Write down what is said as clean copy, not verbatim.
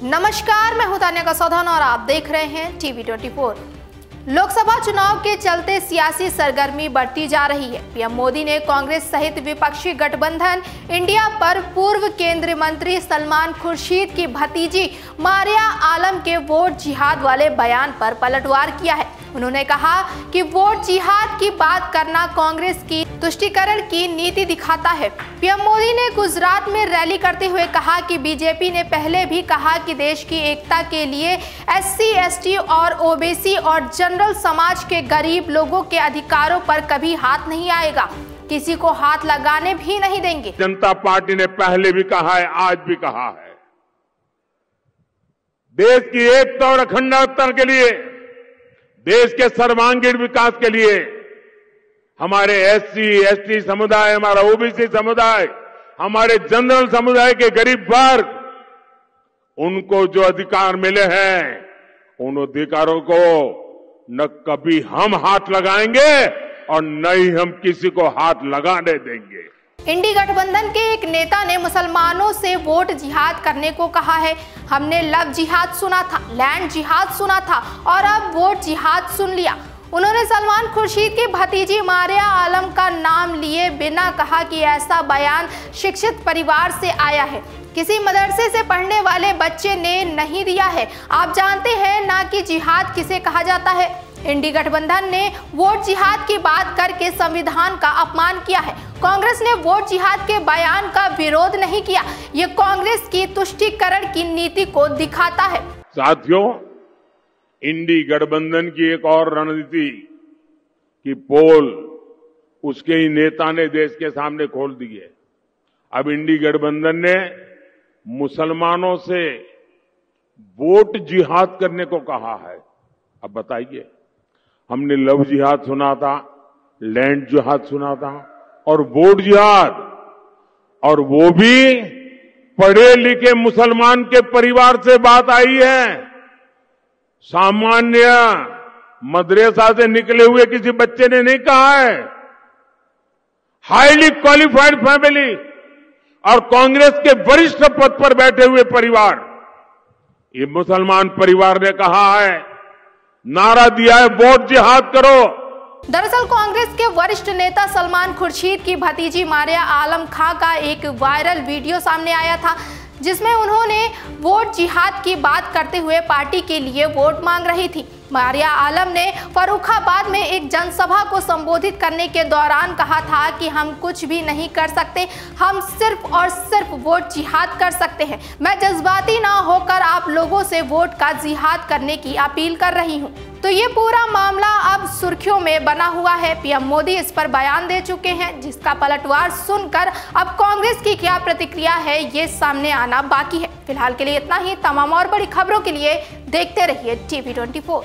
नमस्कार, मैं हूं तान्या कसौधन और आप देख रहे हैं टीवी 24। लोकसभा चुनाव के चलते सियासी सरगर्मी बढ़ती जा रही है। पीएम मोदी ने कांग्रेस सहित विपक्षी गठबंधन इंडिया पर पूर्व केंद्रीय मंत्री सलमान खुर्शीद की भतीजी मारिया आलम के वोट जिहाद वाले बयान पर पलटवार किया है। उन्होंने कहा कि वोट जिहाद की बात करना कांग्रेस की तुष्टीकरण की नीति दिखाता है। पीएम मोदी ने गुजरात में रैली करते हुए कहा कि बीजेपी ने पहले भी कहा कि देश की एकता के लिए SC, ST और OBC और जनरल समाज के गरीब लोगों के अधिकारों पर कभी हाथ नहीं आएगा, किसी को हाथ लगाने भी नहीं देंगे। जनता पार्टी ने पहले भी कहा है, आज भी कहा है, देश की एकता और अखंडता के लिए, देश के सर्वांगीण विकास के लिए हमारे SC, ST समुदाय, हमारा OBC समुदाय, हमारे जनरल समुदाय के गरीब वर्ग, उनको जो अधिकार मिले हैं, उन अधिकारों को न कभी हम हाथ लगाएंगे और न ही हम किसी को हाथ लगाने देंगे। इंडी गठबंधन के एक नेता ने मुसलमानों से वोट जिहाद करने को कहा है। हमने लव जिहाद सुना था, लैंड जिहाद सुना था और अब वोट जिहाद सुन लिया। उन्होंने सलमान खुर्शीद की भतीजी मारिया आलम का नाम लिए बिना कहा कि ऐसा बयान शिक्षित परिवार से आया है, किसी मदरसे से पढ़ने वाले बच्चे ने नहीं दिया है। आप जानते हैं ना कि जिहाद किसे कहा जाता है। इंडी गठबंधन ने वोट जिहाद की बात करके संविधान का अपमान किया है। कांग्रेस ने वोट जिहाद के बयान का विरोध नहीं किया। ये कांग्रेस की तुष्टीकरण की नीति को दिखाता है। साथियों, इंडी गठबंधन की एक और रणनीति की पोल उसके ही नेता ने देश के सामने खोल दी है। अब इंडी गठबंधन ने मुसलमानों से वोट जिहाद करने को कहा है। अब बताइए, हमने लव जिहाद सुना था, लैंड जिहाद सुना था और वोट जिहाद, और वो भी पढ़े लिखे मुसलमान के परिवार से बात आई है। सामान्य मदरसा से निकले हुए किसी बच्चे ने नहीं कहा है। हाईली क्वालिफाइड फैमिली और कांग्रेस के वरिष्ठ पद पर बैठे हुए परिवार, ये मुसलमान परिवार ने कहा है, नारा दिया है, वोट जिहाद करो। दरअसल कांग्रेस के वरिष्ठ नेता सलमान खुर्शीद की भतीजी मारिया आलम खां का एक वायरल वीडियो सामने आया था, जिसमें उन्होंने वोट जिहाद की बात करते हुए पार्टी के लिए वोट मांग रही थी। मारिया आलम ने फर्रुखाबाद में एक जनसभा को संबोधित करने के दौरान कहा था कि हम कुछ भी नहीं कर सकते, हम सिर्फ और सिर्फ वोट जिहाद कर सकते हैं। मैं जज्बाती ना होकर आप लोगों से वोट का जिहाद करने की अपील कर रही हूं। तो ये पूरा मामला अब सुर्खियों में बना हुआ है। पीएम मोदी इस पर बयान दे चुके हैं, जिसका पलटवार सुनकर अब कांग्रेस की क्या प्रतिक्रिया है ये सामने आना बाकी है। फिलहाल के लिए इतना ही। तमाम और बड़ी खबरों के लिए देखते रहिए टीवी 24।